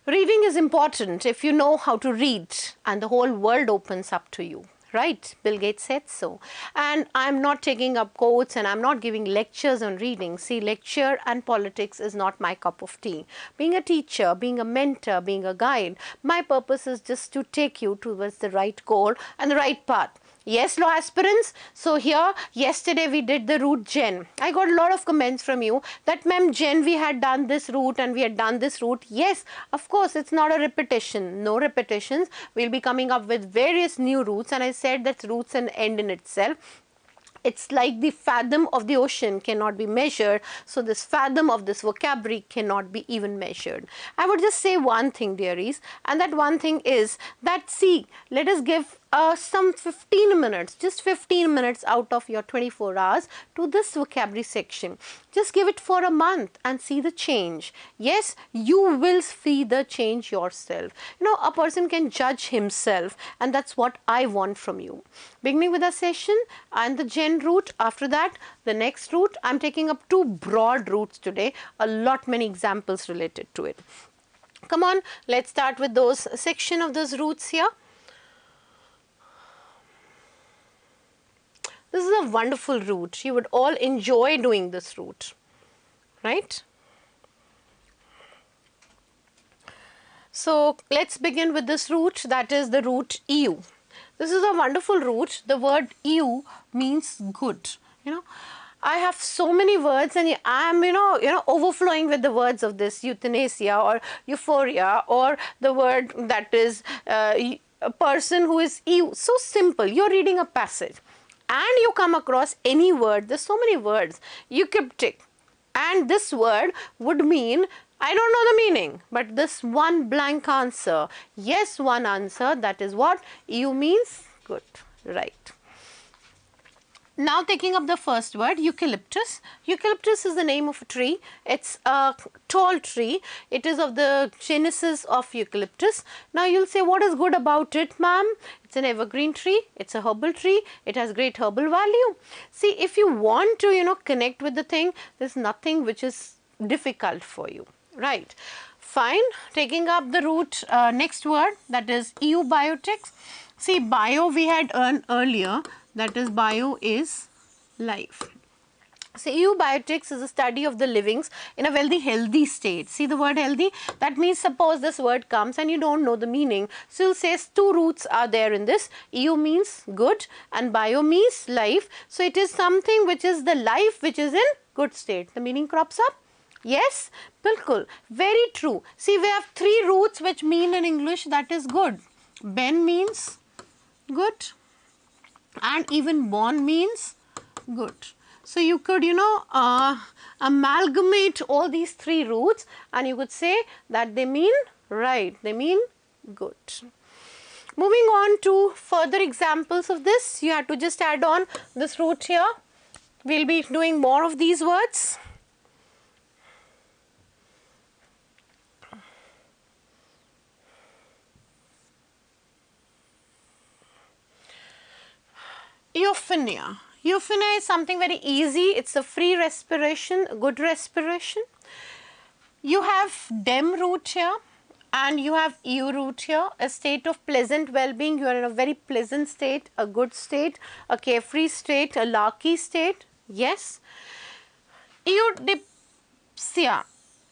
Reading is important if you know how to read, and the whole world opens up to you. Right? Bill Gates said so. And I'm not taking up quotes and I'm not giving lectures on reading. See, lecture and politics is not my cup of tea. Being a teacher, being a mentor, being a guide, my purpose is just to take you towards the right goal and the right path. Yes, law aspirants. So here, yesterday we did the route gen. I got a lot of comments from you that, ma'am, gen, we had done this route and we had done this route. Yes, of course, it's not a repetition. No repetitions. We'll be coming up with various new routes, and I said that routes an end in itself. It's like the fathom of the ocean cannot be measured. So this fathom of this vocabulary cannot be even measured. I would just say one thing, dearies, and that one thing is that, see, let us give some 15 minutes, just 15 minutes out of your 24 hours to this vocabulary section. Just give it for a month and see the change. Yes, you will see the change yourself. You know, a person can judge himself, and that's what I want from you. Beginning with a session and the gen route. After that, the next route. I'm taking up two broad routes today, a lot many examples related to it. Come on, let's start with those section of those routes here. This is a wonderful route. You would all enjoy doing this route, right? So let's begin with this route, that is the route EU. This is a wonderful route. The word EU means good. You know, I have so many words, and I am, overflowing with the words of this euthanasia or euphoria, or the word that is a person who is EU. So simple. You're reading a passage and you come across any word. There's so many words. Eucalyptic. And this word would mean, I don't know the meaning, but this one blank answer. Yes, one answer. That is what EU means. Good. Right. Now taking up the first word, eucalyptus. Eucalyptus is the name of a tree. It's a tall tree. It is of the genesis of eucalyptus. Now you'll say, what is good about it, ma'am? It's an evergreen tree. It's a herbal tree. It has great herbal value. See, if you want to, connect with the thing, there's nothing which is difficult for you. Right. Fine. Taking up the route, next word, that is eubiotics. See, bio we had earned earlier. That is, bio is life. So, eubiotics is a study of the livings in a very healthy state. See the word healthy? That means, suppose this word comes and you don't know the meaning. So, you'll say two roots are there in this. Eu means good and bio means life. So, it is something which is the life which is in good state. The meaning crops up. Yes, bilkul. Very true. See, we have three roots which mean in English that is good. Ben means good. And even born means good. So you could, amalgamate all these three roots and you could say that they mean right, they mean good. Moving on to further examples of this, you have to just add on this root here. We'll be doing more of these words. Euphenia. Euphenia is something very easy. It's a free respiration, a good respiration. You have dem root here and you have eu root here, a state of pleasant well-being. You are in a very pleasant state, a good state, a carefree state, a larky state. Yes. Eudipsia.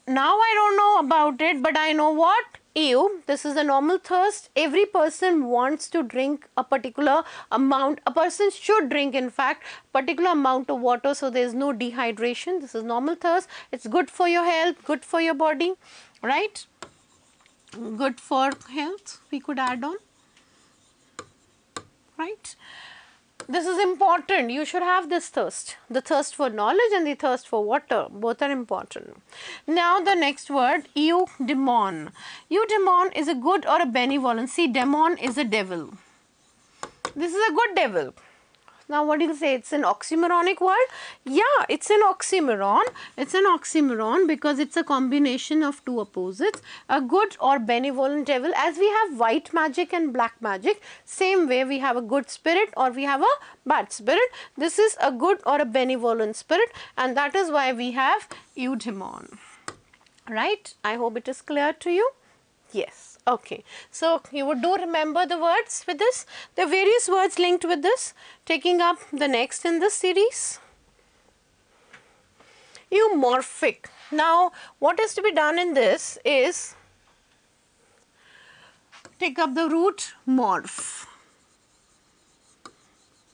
Now I don't know about it, but I know what? Eu, this is a normal thirst. Every person wants to drink a particular amount. A person should drink, in fact, particular amount of water, so there is no dehydration. This is normal thirst. It's good for your health, good for your body, right? Good for health, we could add on, right? This is important. You should have this thirst. The thirst for knowledge and the thirst for water. Both are important. Now the next word, eudaimon. Eudaimon is a good or a benevolent. See, daemon is a devil. This is a good devil. Now what do you say? It's an oxymoronic word? Yeah, it's an oxymoron. It's an oxymoron because it's a combination of two opposites. A good or benevolent devil. As we have white magic and black magic, same way we have a good spirit or we have a bad spirit. This is a good or a benevolent spirit, and that is why we have eudaimon. Right? I hope it is clear to you. Yes. Okay. So you would do remember the words with this. There are various words linked with this. Taking up the next in this series. Eumorphic. Now, what is to be done in this is take up the root morph.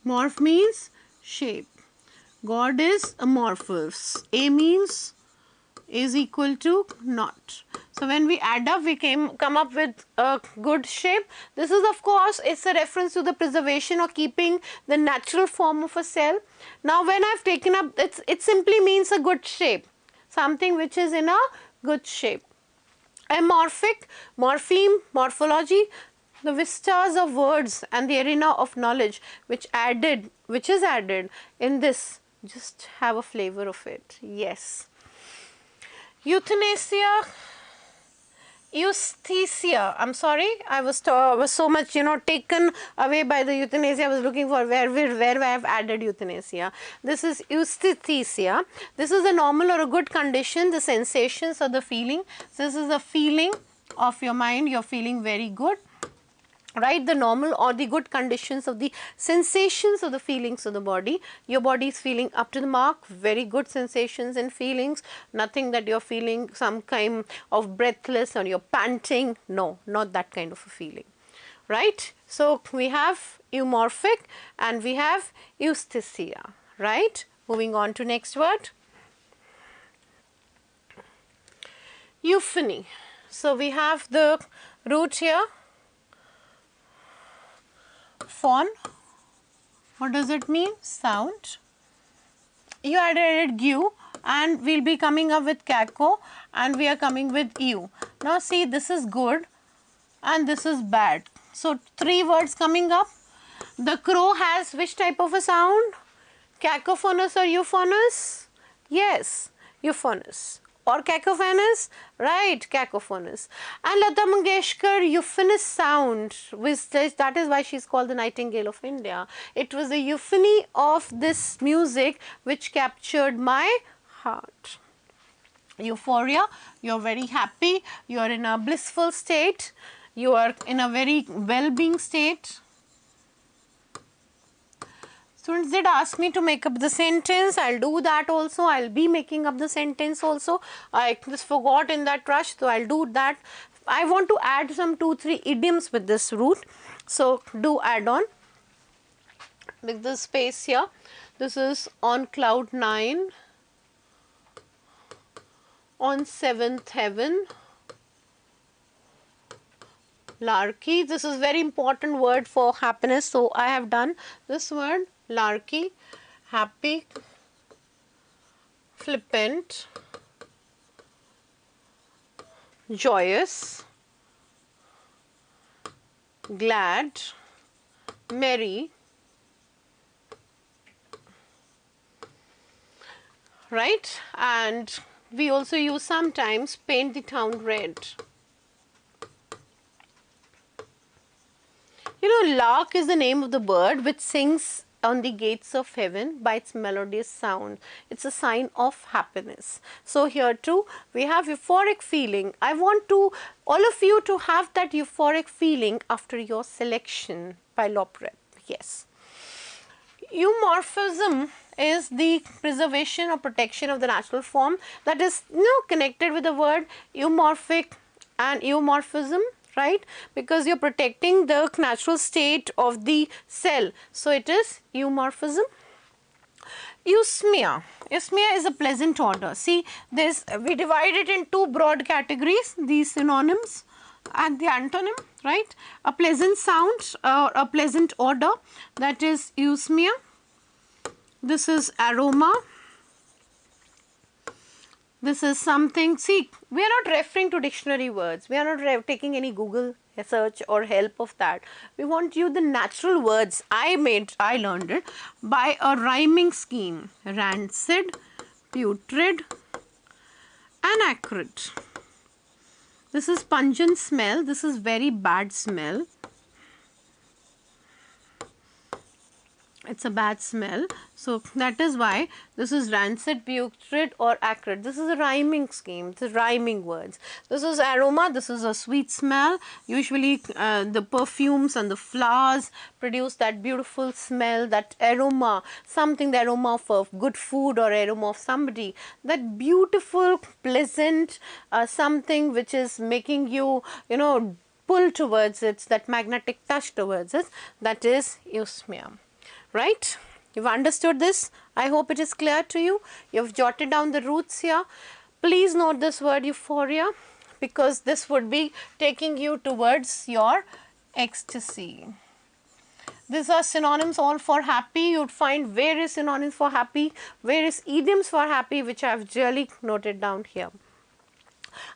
Morph means shape. God is amorphous. A means is equal to not. So when we add up, we come up with a good shape. This is, of course, it's a reference to the preservation or keeping the natural form of a cell. Now when I've taken up, it simply means a good shape, something which is in a good shape. Amorphic, morpheme, morphology, the vistas of words and the arena of knowledge which is added in this. Just have a flavor of it. Yes. Euthanasia, eusthesia. I'm sorry, I was so much taken away by the euthanasia. I was looking for where I have added euthanasia. This is eusthesia. This is a normal or a good condition, the sensations or the feeling. This is a feeling of your mind. You're feeling very good. Right, the normal or the good conditions of the sensations or the feelings of the body. Your body is feeling up to the mark, very good sensations and feelings, nothing that you're feeling some kind of breathless or you're panting. No, not that kind of a feeling. Right. So we have eumorphic and we have eusthesia. Right. Moving on to next word. Euphony. So we have the root here. Phon, what does it mean? Sound. You added gu and we'll be coming up with caco and we are coming with eu. Now see, this is good and this is bad. So three words coming up. The crow has which type of a sound? Cacophonous or euphonous? Yes, euphonous. Or cacophonous? Right, cacophonous. And Lata Mangeshkar, euphonous sound, that is why she is called the Nightingale of India. It was the euphony of this music which captured my heart. Euphoria, you are very happy, you are in a blissful state, you are in a very well-being state. Students did ask me to make up the sentence. I'll do that also. I'll be making up the sentence also. I just forgot in that rush, so I'll do that. I want to add some 2-3 idioms with this root. So do add on. With the space here. This is on cloud 9, on 7th heaven. Larky. This is very important word for happiness. So I have done this word. Larky, happy, flippant, joyous, glad, merry, right? And we also use sometimes paint the town red. You know, lark is the name of the bird which sings on the gates of heaven by its melodious sound. It's a sign of happiness. So here too we have euphoric feeling. I want to all of you to have that euphoric feeling after your selection by Loprep. Yes. Eumorphism is the preservation or protection of the natural form, that is connected with the word eumorphic and eumorphism. Right, because you're protecting the natural state of the cell. So it is eumorphism. Eusmia. Eusmia is a pleasant odor. See, we divide it in two broad categories, these synonyms and the antonym, right? A pleasant sound or a pleasant odor, that is eusmia. This is aroma. This is something, see, we are not referring to dictionary words. We are not taking any Google search or help of that. We want you the natural words. I learned it by a rhyming scheme. Rancid, putrid, anacrid. This is pungent smell. This is very bad smell. it's a bad smell. So that is why this is rancid, putrid or acrid. This is a rhyming scheme, it's a rhyming words. This is aroma, this is a sweet smell. Usually the perfumes and the flowers produce that beautiful smell, that aroma, something, the aroma of good food or aroma of somebody, that beautiful, pleasant something which is making you, you know, pull towards it, that magnetic touch towards it, that is eusmia, right? You've understood this. I hope it is clear to you. You've jotted down the roots here. Please note this word euphoria, because this would be taking you towards your ecstasy. These are synonyms all for happy. You'd find various synonyms for happy, various idioms for happy, which I have really noted down here.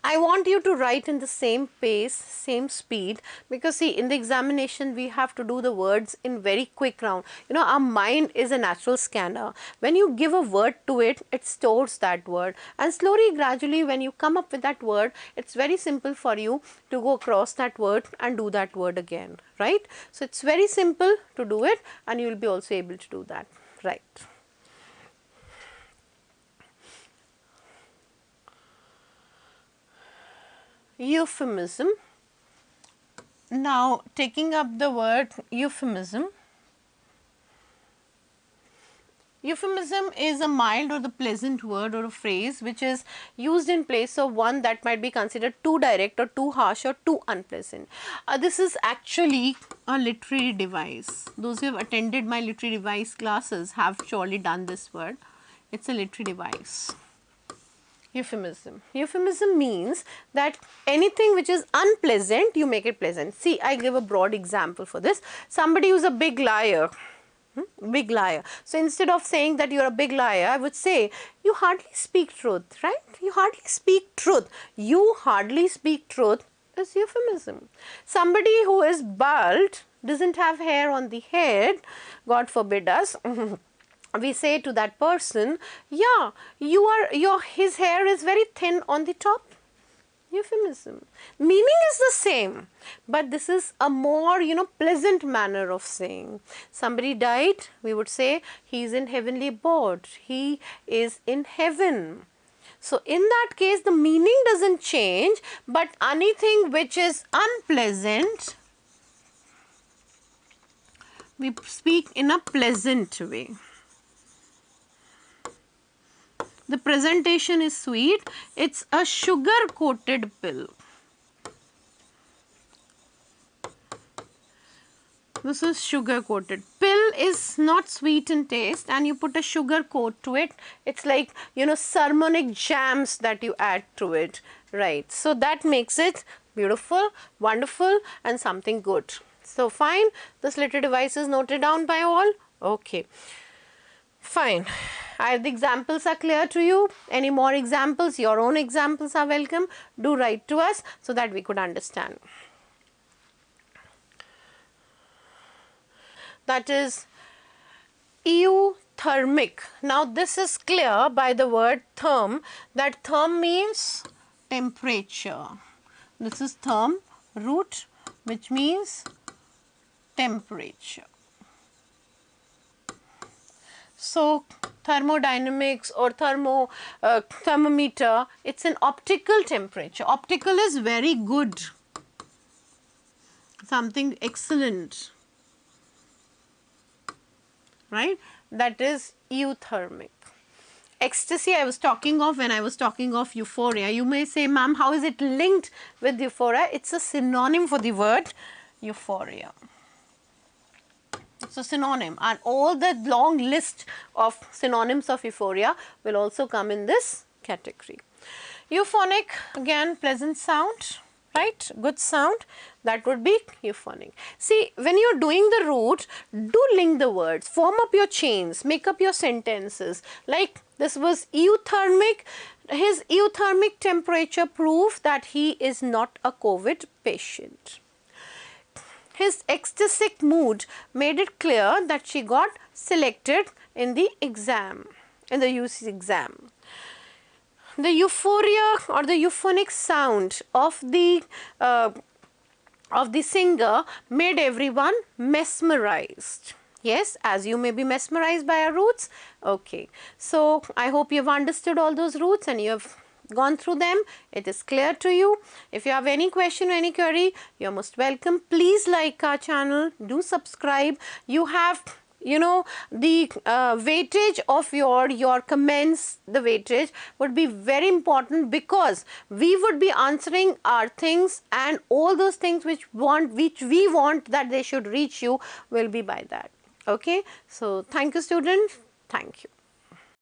I want you to write in the same pace, same speed, because see, in the examination we have to do the words in very quick round. You know, our mind is a natural scanner. When you give a word to it, it stores that word, and slowly, gradually, when you come up with that word, it's very simple for you to go across that word and do that word again, right? So it's very simple to do it, and you will be also able to do that, right? Euphemism. Now taking up the word euphemism. Euphemism is a mild or the pleasant word or a phrase which is used in place of one that might be considered too direct or too harsh or too unpleasant. This is actually a literary device. Those who have attended my literary device classes have surely done this word. It's a literary device. Euphemism. Euphemism means that anything which is unpleasant, you make it pleasant. See, I give a broad example for this. Somebody who's a big liar, big liar. So instead of saying that you're a big liar, I would say, you hardly speak truth, right? You hardly speak truth. You hardly speak truth is euphemism. Somebody who is bald, doesn't have hair on the head, God forbid us, we say to that person, yeah, his hair is very thin on the top. Euphemism. Meaning is the same, but this is a more, pleasant manner of saying. Somebody died, we would say, he is in heavenly abode, he is in heaven. So in that case, the meaning doesn't change, but anything which is unpleasant, we speak in a pleasant way. The presentation is sweet. It's a sugar coated pill. This is sugar coated. Pill is not sweet in taste, and you put a sugar coat to it. It's like, sermonic jams that you add to it, right? So that makes it beautiful, wonderful, and something good. So fine, this literary device is noted down by all. Okay, fine. The examples are clear to you. Any more examples? Your own examples are welcome. Do write to us so that we could understand. That is euthermic. Now this is clear by the word therm, that therm means temperature. This is therm root, which means temperature. So thermodynamics or thermometer, it's an optical temperature. Optical is very good, something excellent, right? That is euthermic. Ecstasy I was talking of when I was talking of euphoria. You may say, ma'am, how is it linked with euphoria? It's a synonym for the word euphoria. It's a synonym, and all the long list of synonyms of euphoria will also come in this category. Euphonic, again, pleasant sound, right? Good sound, that would be euphonic. See, when you're doing the root, do link the words, form up your chains, make up your sentences. Like this was euthermic, his euthermic temperature proved that he is not a COVID patient. His ecstatic mood made it clear that she got selected in the exam, in the UC exam. The euphoria or the euphonic sound of the singer made everyone mesmerized. Yes, as you may be mesmerized by our roots. Okay, so I hope you have understood all those roots and you have gone through them. It is clear to you. If you have any question or any query, you are most welcome. Please like our channel, do subscribe. You have, you know, the weightage of your comments, the weightage would be very important, because we would be answering our things, and all those things which we want that they should reach you will be by that. Okay, so thank you, students. Thank you.